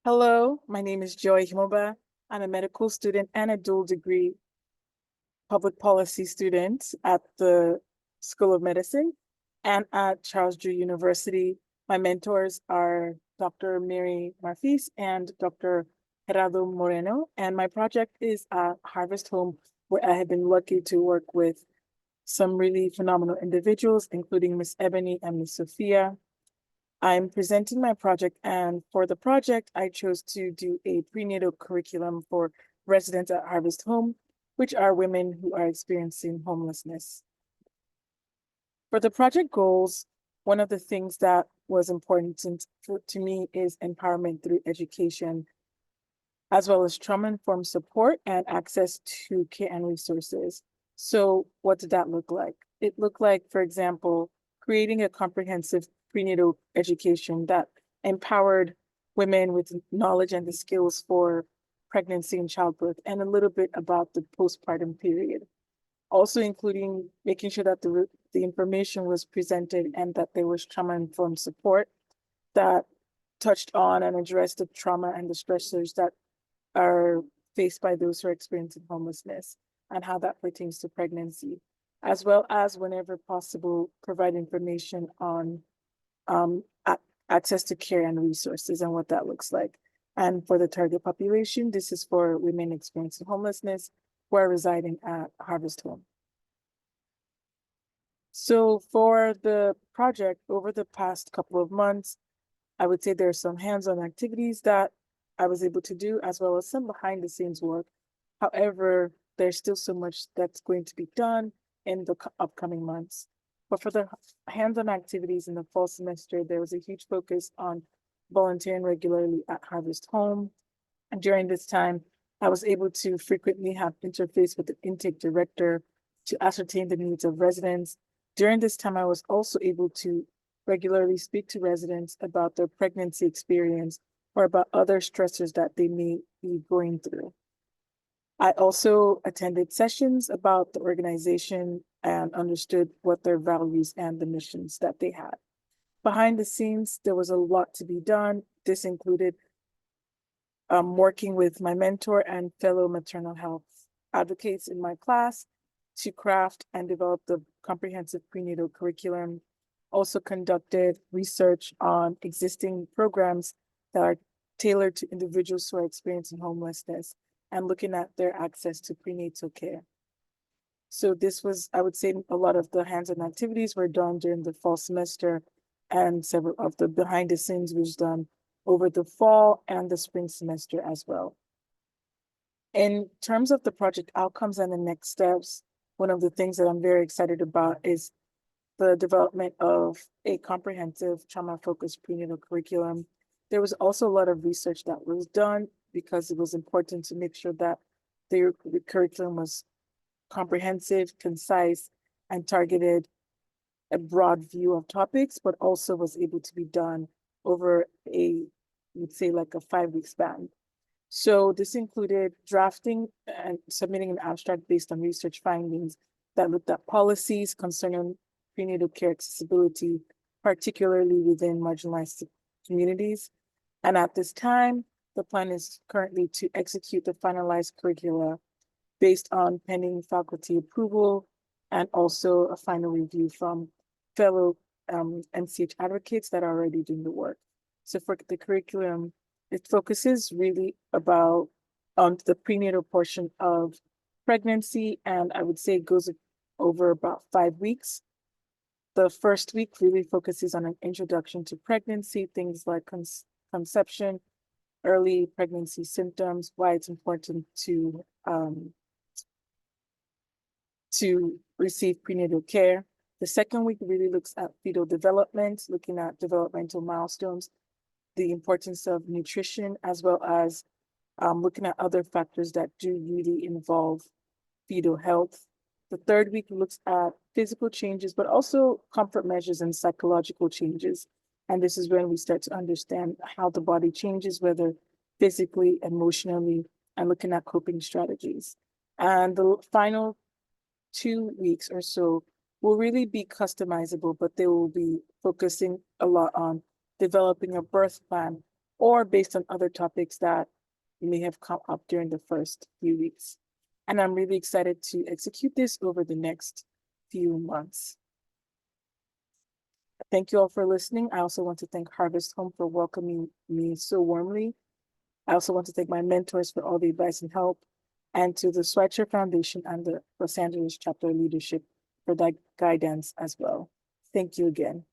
Hello, my name is Ohiomoba. I'm a medical student and a dual degree public policy student at the School of Medicine and at Charles Drew University. My mentors are Dr. Mary Marfis and Dr. Gerardo Moreno, and my project is at Harvest Home, where I have been lucky to work with some really phenomenal individuals, including Miss Ebony and Miss Sophia. I'm presenting my project, and for the project, I chose to do a prenatal curriculum for residents at Harvest Home, which are women who are experiencing homelessness. For the project goals, one of the things that was important to me is empowerment through education, as well as trauma-informed support and access to care and resources. So what did that look like? It looked like, for example, creating a comprehensive prenatal education that empowered women with knowledge and the skills for pregnancy and childbirth, and a little bit about the postpartum period. Also including making sure that the information was presented and that there was trauma-informed support that touched on and addressed the trauma and the stressors that are faced by those who are experiencing homelessness and how that pertains to pregnancy, as well as, whenever possible, provide information on um, access to care and resources and what that looks like. And for the target population, this is for women experiencing homelessness who are residing at Harvest Home. So for the project, over the past couple of months, I would say there are some hands-on activities that I was able to do, as well as some behind the scenes work. However, there's still so much that's going to be done in the upcoming months. But for the hands-on activities in the fall semester, there was a huge focus on volunteering regularly at Harvest Home. And during this time, I was able to frequently have interface with the intake director to ascertain the needs of residents. During this time, I was also able to regularly speak to residents about their pregnancy experience or about other stressors that they may be going through. I also attended sessions about the organization and understood what their values and the missions that they had. Behind the scenes, there was a lot to be done. This included working with my mentor and fellow maternal health advocates in my class to craft and develop the comprehensive prenatal curriculum. Also conducted research on existing programs that are tailored to individuals who are experiencing homelessness and looking at their access to prenatal care. So this was, I would say, a lot of the hands-on activities were done during the fall semester, and several of the behind the scenes was done over the fall and the spring semester as well. In terms of the project outcomes and the next steps, one of the things that I'm very excited about is the development of a comprehensive trauma-focused prenatal curriculum. There was also a lot of research that was done because it was important to make sure that the curriculum was comprehensive, concise, and targeted a broad view of topics, but also was able to be done over a, let's say, like a 5-week span. So this included drafting and submitting an abstract based on research findings that looked at policies concerning prenatal care accessibility, particularly within marginalized communities. And at this time, the plan is currently to execute the finalized curricula based on pending faculty approval and also a final review from fellow MCH advocates that are already doing the work. So for the curriculum, it focuses really about on the prenatal portion of pregnancy, and I would say it goes over about 5 weeks. The first week really focuses on an introduction to pregnancy, things like conception, early pregnancy symptoms, why it's important to receive prenatal care. The second week really looks at fetal development, looking at developmental milestones, the importance of nutrition, as well as looking at other factors that do really involve fetal health. The third week looks at physical changes, but also comfort measures and psychological changes. And this is when we start to understand how the body changes, whether physically, emotionally, and looking at coping strategies. And the final 2 weeks or so will really be customizable, but they will be focusing a lot on developing a birth plan or based on other topics that may have come up during the first few weeks. And I'm really excited to execute this over the next few months. Thank you all for listening. I also want to thank Harvest Home for welcoming me so warmly. I also want to thank my mentors for all the advice and help, and to the Schweitzer Foundation and the Los Angeles chapter leadership for that guidance as well. Thank you again.